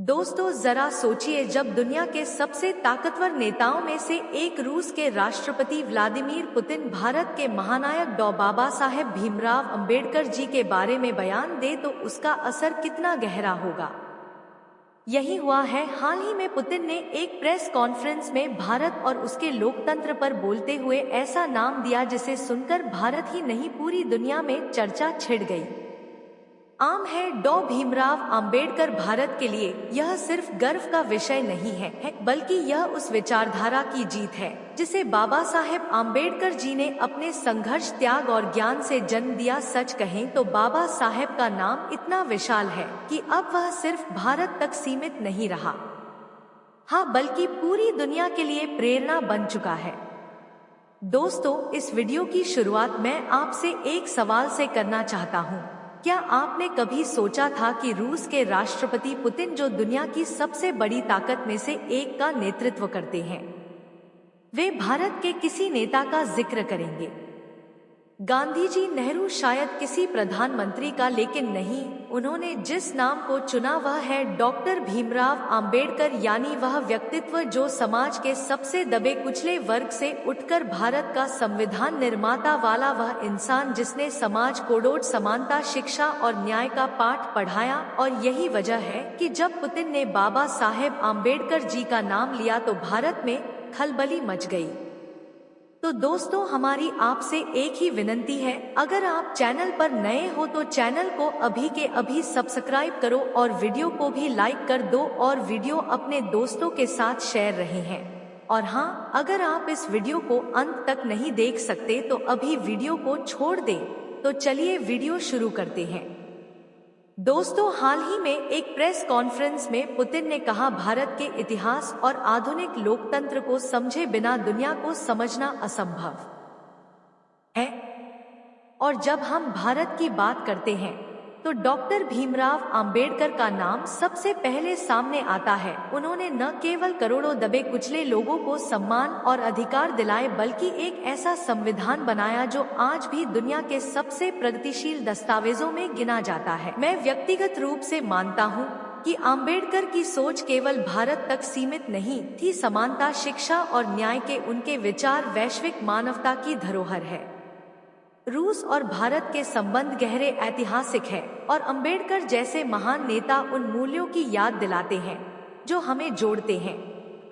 दोस्तों जरा सोचिए, जब दुनिया के सबसे ताकतवर नेताओं में से एक रूस के राष्ट्रपति व्लादिमीर पुतिन भारत के महानायक डॉ बाबा साहेब भीमराव अंबेडकर जी के बारे में बयान दे तो उसका असर कितना गहरा होगा। यही हुआ है। हाल ही में पुतिन ने एक प्रेस कॉन्फ्रेंस में भारत और उसके लोकतंत्र पर बोलते हुए ऐसा नाम दिया जिसे सुनकर भारत ही नहीं पूरी दुनिया में चर्चा छिड़ गई। आम है, डॉ भीमराव अंबेडकर भारत के लिए यह सिर्फ गर्व का विषय नहीं है, बल्कि यह उस विचारधारा की जीत है जिसे बाबा साहेब अंबेडकर जी ने अपने संघर्ष, त्याग और ज्ञान से जन्म दिया। सच कहें तो बाबा साहेब का नाम इतना विशाल है कि अब वह सिर्फ भारत तक सीमित नहीं रहा, हाँ, बल्कि पूरी दुनिया के लिए प्रेरणा बन चुका है। दोस्तों, इस वीडियो की शुरुआत मैं आपसे एक सवाल से करना चाहता हूँ। क्या आपने कभी सोचा था कि रूस के राष्ट्रपति पुतिन, जो दुनिया की सबसे बड़ी ताकत में से एक का नेतृत्व करते हैं, वे भारत के किसी नेता का जिक्र करेंगे? गांधी जी, नेहरू, शायद किसी प्रधानमंत्री का, लेकिन नहीं, उन्होंने जिस नाम को चुना वह है डॉक्टर भीमराव अंबेडकर, यानी वह व्यक्तित्व जो समाज के सबसे दबे कुचले वर्ग से उठकर भारत का संविधान निर्माता वाला वह इंसान जिसने समाज को समानता, शिक्षा और न्याय का पाठ पढ़ाया। और यही वजह है कि जब पुतिन ने बाबा साहेब अंबेडकर जी का नाम लिया तो भारत में खलबली मच गई। तो दोस्तों, हमारी आपसे एक ही विनती है, अगर आप चैनल पर नए हो तो चैनल को अभी के अभी सब्सक्राइब करो और वीडियो को भी लाइक कर दो और वीडियो अपने दोस्तों के साथ शेयर रहे हैं। और हाँ, अगर आप इस वीडियो को अंत तक नहीं देख सकते तो अभी वीडियो को छोड़ दें। तो चलिए वीडियो शुरू करते हैं। दोस्तों, हाल ही में एक प्रेस कॉन्फ्रेंस में पुतिन ने कहा, भारत के इतिहास और आधुनिक लोकतंत्र को समझे बिना दुनिया को समझना असंभव है। और जब हम भारत की बात करते हैं तो डॉक्टर भीमराव अंबेडकर का नाम सबसे पहले सामने आता है। उन्होंने न केवल करोड़ों दबे कुचले लोगों को सम्मान और अधिकार दिलाए, बल्कि एक ऐसा संविधान बनाया जो आज भी दुनिया के सबसे प्रगतिशील दस्तावेजों में गिना जाता है। मैं व्यक्तिगत रूप से मानता हूँ कि अंबेडकर की सोच केवल भारत तक सीमित नहीं थी। समानता, शिक्षा और न्याय के उनके विचार वैश्विक मानवता की धरोहर है। रूस और भारत के संबंध गहरे ऐतिहासिक है और अंबेडकर जैसे महान नेता उन मूल्यों की याद दिलाते हैं जो हमें जोड़ते हैं।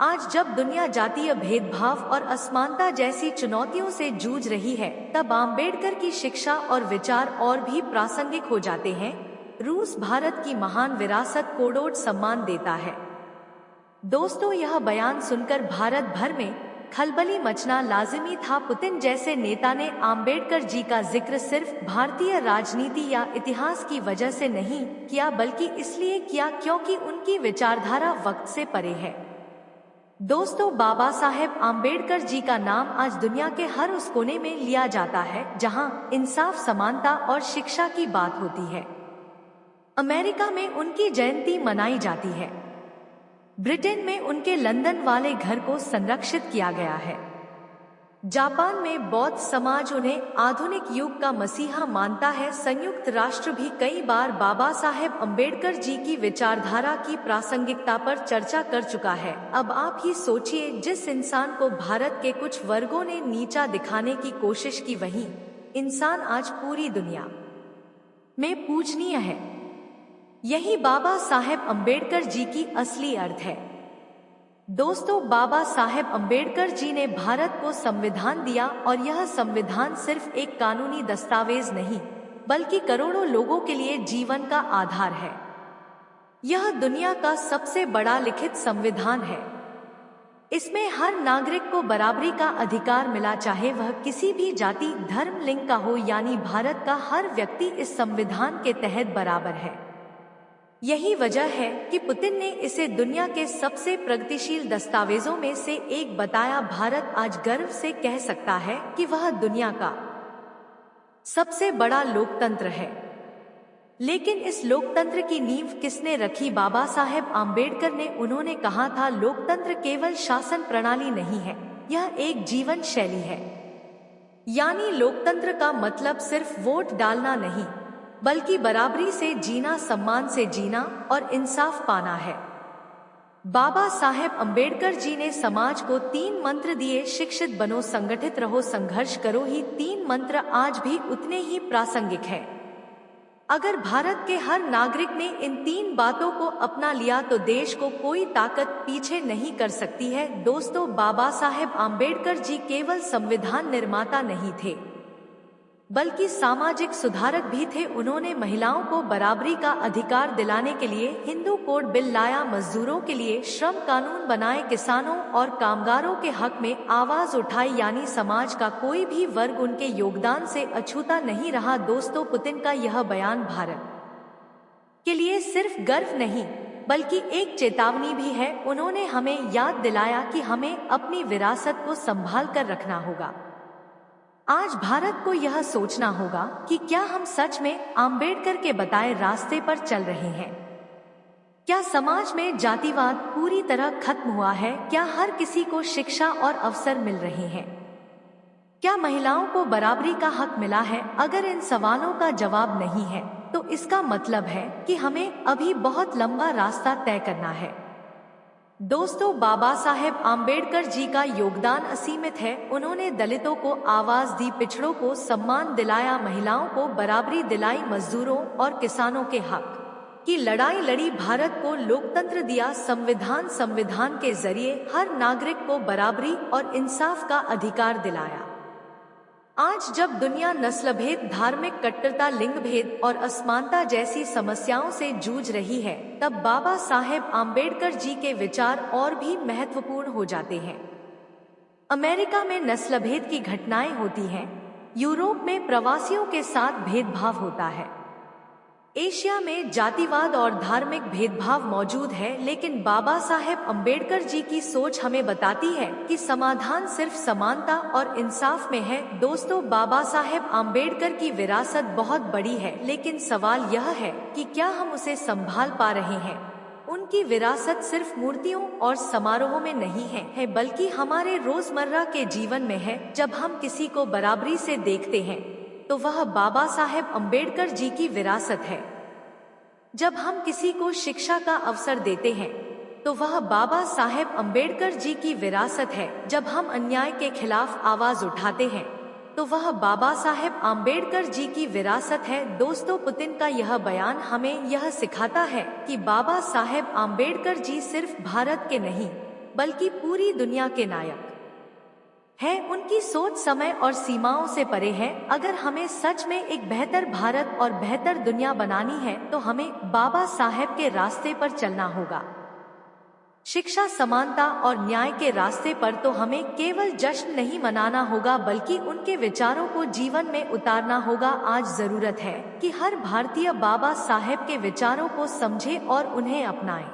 आज जब दुनिया जातीय भेदभाव और असमानता जैसी चुनौतियों से जूझ रही है, तब अंबेडकर की शिक्षा और विचार और भी प्रासंगिक हो जाते हैं। रूस भारत की महान विरासत को सम्मान देता है। दोस्तों, यह बयान सुनकर भारत भर में खलबली मचना लाजिमी था। पुतिन जैसे नेता ने अंबेडकर जी का जिक्र सिर्फ भारतीय राजनीति या इतिहास की वजह से नहीं किया, बल्कि इसलिए किया क्योंकि उनकी विचारधारा वक्त से परे है। दोस्तों, बाबा साहेब अंबेडकर जी का नाम आज दुनिया के हर उस कोने में लिया जाता है जहां इंसाफ, समानता और शिक्षा की बात होती है। अमेरिका में उनकी जयंती मनाई जाती है। ब्रिटेन में उनके लंदन वाले घर को संरक्षित किया गया है। जापान में बौद्ध समाज उन्हें आधुनिक युग का मसीहा मानता है। संयुक्त राष्ट्र भी कई बार बाबा साहेब अंबेडकर जी की विचारधारा की प्रासंगिकता पर चर्चा कर चुका है। अब आप ही सोचिए, जिस इंसान को भारत के कुछ वर्गों ने नीचा दिखाने की कोशिश की, वही इंसान आज पूरी दुनिया में पूजनीय है। यही बाबा साहेब अंबेडकर जी की असली अर्थ है। दोस्तों, बाबा साहेब अंबेडकर जी ने भारत को संविधान दिया और यह संविधान सिर्फ एक कानूनी दस्तावेज नहीं, बल्कि करोड़ों लोगों के लिए जीवन का आधार है। यह दुनिया का सबसे बड़ा लिखित संविधान है। इसमें हर नागरिक को बराबरी का अधिकार मिला, चाहे वह किसी भी जाति, धर्म, लिंग का हो, यानी भारत का हर व्यक्ति इस संविधान के तहत बराबर है। यही वजह है कि पुतिन ने इसे दुनिया के सबसे प्रगतिशील दस्तावेजों में से एक बताया। भारत आज गर्व से कह सकता है कि वह दुनिया का सबसे बड़ा लोकतंत्र है। लेकिन इस लोकतंत्र की नींव किसने रखी? बाबा साहेब अंबेडकर ने। उन्होंने कहा था, लोकतंत्र केवल शासन प्रणाली नहीं है, यह एक जीवन शैली है। यानी लोकतंत्र का मतलब सिर्फ वोट डालना नहीं, बल्कि बराबरी से जीना, सम्मान से जीना और इंसाफ पाना है। बाबा साहेब अम्बेडकर जी ने समाज को 3 मंत्र दिए, शिक्षित बनो, संगठित रहो, संघर्ष करो। ही 3 मंत्र आज भी उतने ही प्रासंगिक है। अगर भारत के हर नागरिक ने इन 3 बातों को अपना लिया तो देश को कोई ताकत पीछे नहीं कर सकती है। दोस्तों, बाबा साहेब अम्बेडकर जी केवल संविधान निर्माता नहीं थे, बल्कि सामाजिक सुधारक भी थे। उन्होंने महिलाओं को बराबरी का अधिकार दिलाने के लिए हिंदू कोड बिल लाया, मजदूरों के लिए श्रम कानून बनाए, किसानों और कामगारों के हक में आवाज उठाई, यानी समाज का कोई भी वर्ग उनके योगदान से अछूता नहीं रहा। दोस्तों, पुतिन का यह बयान भारत के लिए सिर्फ गर्व नहीं बल्कि एक चेतावनी भी है। उन्होंने हमें याद दिलाया कि हमें अपनी विरासत को संभाल कर रखना होगा। आज भारत को यह सोचना होगा कि क्या हम सच में आम्बेडकर के बताए रास्ते पर चल रहे हैं। क्या समाज में जातिवाद पूरी तरह खत्म हुआ है? क्या हर किसी को शिक्षा और अवसर मिल रहे हैं? क्या महिलाओं को बराबरी का हक मिला है? अगर इन सवालों का जवाब नहीं है तो इसका मतलब है कि हमें अभी बहुत लंबा रास्ता तय करना है। दोस्तों, बाबा साहेब आम्बेडकर जी का योगदान असीमित है। उन्होंने दलितों को आवाज दी, पिछड़ों को सम्मान दिलाया, महिलाओं को बराबरी दिलाई, मजदूरों और किसानों के हक की लड़ाई लड़ी, भारत को लोकतंत्र दिया। संविधान के जरिए हर नागरिक को बराबरी और इंसाफ का अधिकार दिलाया। आज जब दुनिया नस्लभेद, धार्मिक कट्टरता, लिंग भेद और असमानता जैसी समस्याओं से जूझ रही है, तब बाबा साहेब आम्बेडकर जी के विचार और भी महत्वपूर्ण हो जाते हैं। अमेरिका में नस्लभेद की घटनाएं होती हैं, यूरोप में प्रवासियों के साथ भेदभाव होता है, एशिया में जातिवाद और धार्मिक भेदभाव मौजूद है, लेकिन बाबा साहेब अम्बेडकर जी की सोच हमें बताती है कि समाधान सिर्फ समानता और इंसाफ में है। दोस्तों, बाबा साहेब अम्बेडकर की विरासत बहुत बड़ी है, लेकिन सवाल यह है कि क्या हम उसे संभाल पा रहे हैं। उनकी विरासत सिर्फ मूर्तियों और समारोहों में नहीं है, बल्कि हमारे रोजमर्रा के जीवन में है। जब हम किसी को बराबरी से देखते हैं तो वह बाबा साहेब अम्बेडकर जी की विरासत है। जब हम किसी को शिक्षा का अवसर देते हैं तो वह बाबा साहेब अम्बेडकर जी की विरासत है। जब हम अन्याय के खिलाफ आवाज उठाते हैं तो वह बाबा साहेब अम्बेडकर जी की विरासत है। दोस्तों, पुतिन का यह बयान हमें यह सिखाता है कि बाबा साहेब अम्बेडकर जी सिर्फ भारत के नहीं बल्कि पूरी दुनिया के नायक है। उनकी सोच समय और सीमाओं से परे है। अगर हमें सच में एक बेहतर भारत और बेहतर दुनिया बनानी है तो हमें बाबा साहेब के रास्ते पर चलना होगा। शिक्षा, समानता और न्याय के रास्ते पर तो हमें केवल जश्न नहीं मनाना होगा बल्कि उनके विचारों को जीवन में उतारना होगा। आज जरूरत है कि हर भारतीय बाबा साहेब के विचारों को समझे और उन्हें अपनाए।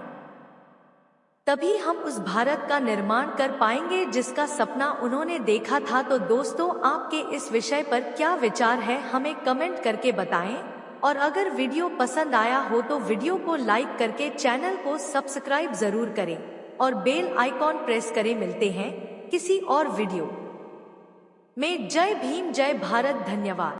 तभी हम उस भारत का निर्माण कर पाएंगे जिसका सपना उन्होंने देखा था। तो दोस्तों, आपके इस विषय पर क्या विचार है, हमें कमेंट करके बताएं। और अगर वीडियो पसंद आया हो तो वीडियो को लाइक करके चैनल को सब्सक्राइब जरूर करें और बेल आइकॉन प्रेस करें। मिलते हैं किसी और वीडियो में। जय भीम, जय भारत, धन्यवाद।